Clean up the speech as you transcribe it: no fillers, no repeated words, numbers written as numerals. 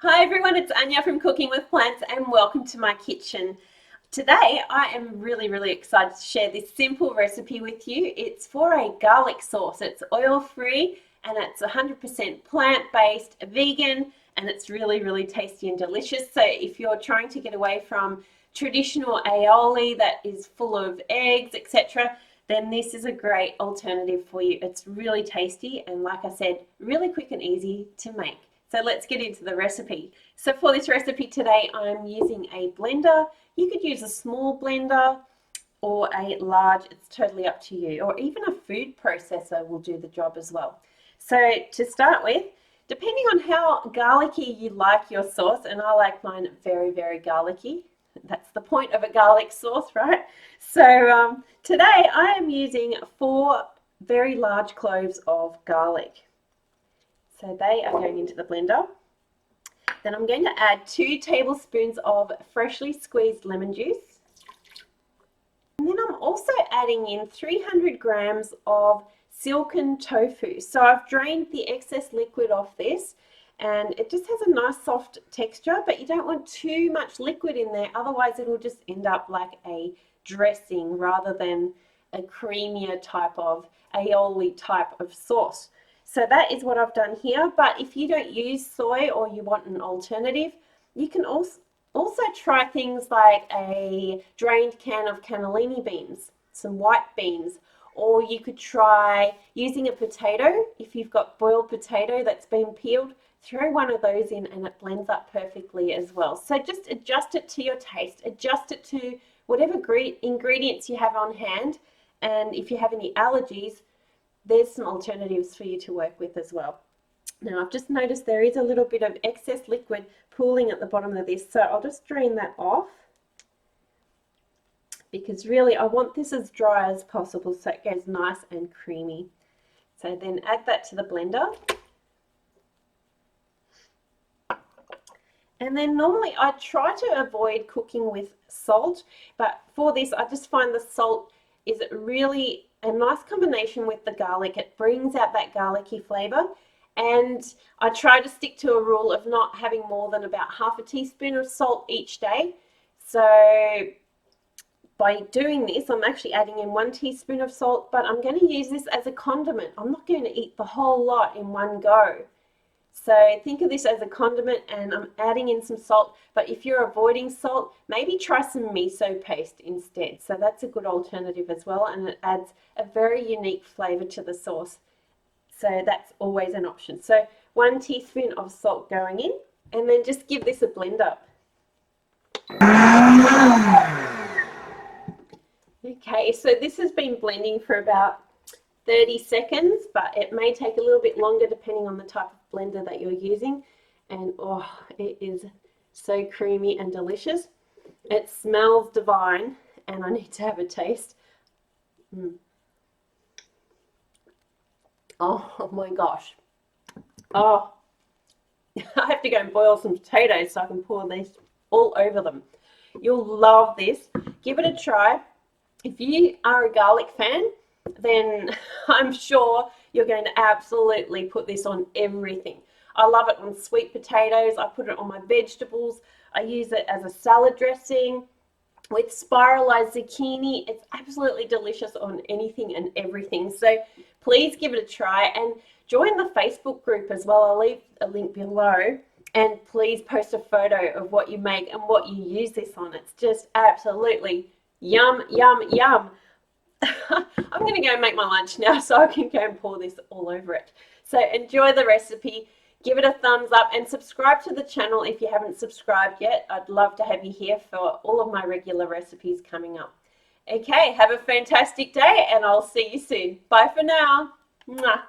Hi everyone, it's Anja from Cooking with Plants and welcome to my kitchen. Today I am really excited to share this simple recipe with you. It's for a garlic sauce. It's oil-free and it's 100% plant-based, vegan, and it's really tasty and delicious. So if you're trying to get away from traditional aioli that is full of eggs, etc., then this is a great alternative for you. It's really tasty and, like I said, really quick and easy to make. So let's get into the recipe. So for this recipe today, I'm using a blender. You could use a small blender or a large, it's totally up to you, or even a food processor will do the job as well. So to start with, depending on how garlicky you like your sauce, and I like mine very garlicky. That's the point of a garlic sauce, right? So today I am using 4 very large cloves of garlic. So they are going into the blender. Then I'm going to add 2 tablespoons of freshly squeezed lemon juice. And then I'm also adding in 300 grams of silken tofu. So I've drained the excess liquid off this and it just has a nice soft texture, but you don't want too much liquid in there, otherwise it'll just end up like a dressing rather than a creamier type of aioli type of sauce. So that is what I've done here, but if you don't use soy or you want an alternative, you can also try things like a drained can of cannellini beans, some white beans, or you could try using a potato. If you've got boiled potato that's been peeled, throw one of those in and it blends up perfectly as well. So just adjust it to your taste, adjust it to whatever ingredients you have on hand, and if you have any allergies, there's some alternatives for you to work with as well. Now I've just noticed there is a little bit of excess liquid pooling at the bottom of this, so I'll just drain that off because really I want this as dry as possible so it goes nice and creamy. So then add that to the blender. And then normally I try to avoid cooking with salt, but for this I just find the salt is really a nice combination with the garlic. It brings out that garlicky flavor, and I try to stick to a rule of not having more than about half a teaspoon of salt each day. So by doing this, I'm actually adding in 1 teaspoon of salt, but I'm going to use this as a condiment. I'm not going to eat the whole lot in one go. So think of this as a condiment, and I'm adding in some salt, but if you're avoiding salt, maybe try some miso paste instead. So that's a good alternative as well, and it adds a very unique flavor to the sauce. So that's always an option. So 1 teaspoon of salt going in, and then just give this a blend up. Okay, so this has been blending for about 30 seconds, but it may take a little bit longer depending on the type of blender that you're using. And oh, it is so creamy and delicious. It smells divine, and I need to have a taste. Oh my gosh. Oh, I have to go and boil some potatoes so I can pour these all over them. You'll love this. Give it a try. If you are a garlic fan, then I'm sure you're going to absolutely put this on everything. I love it on sweet potatoes. I put it on my vegetables. I use it as a salad dressing with spiralized zucchini. It's absolutely delicious on anything and everything. So please give it a try and join the Facebook group as well. I'll leave a link below, and please post a photo of what you make and what you use this on. It's just absolutely yum. I'm going to go and make my lunch now so I can go and pour this all over it. So enjoy the recipe, give it a thumbs up, and subscribe to the channel if you haven't subscribed yet. I'd love to have you here for all of my regular recipes coming up. Okay, have a fantastic day and I'll see you soon. Bye for now. Mwah.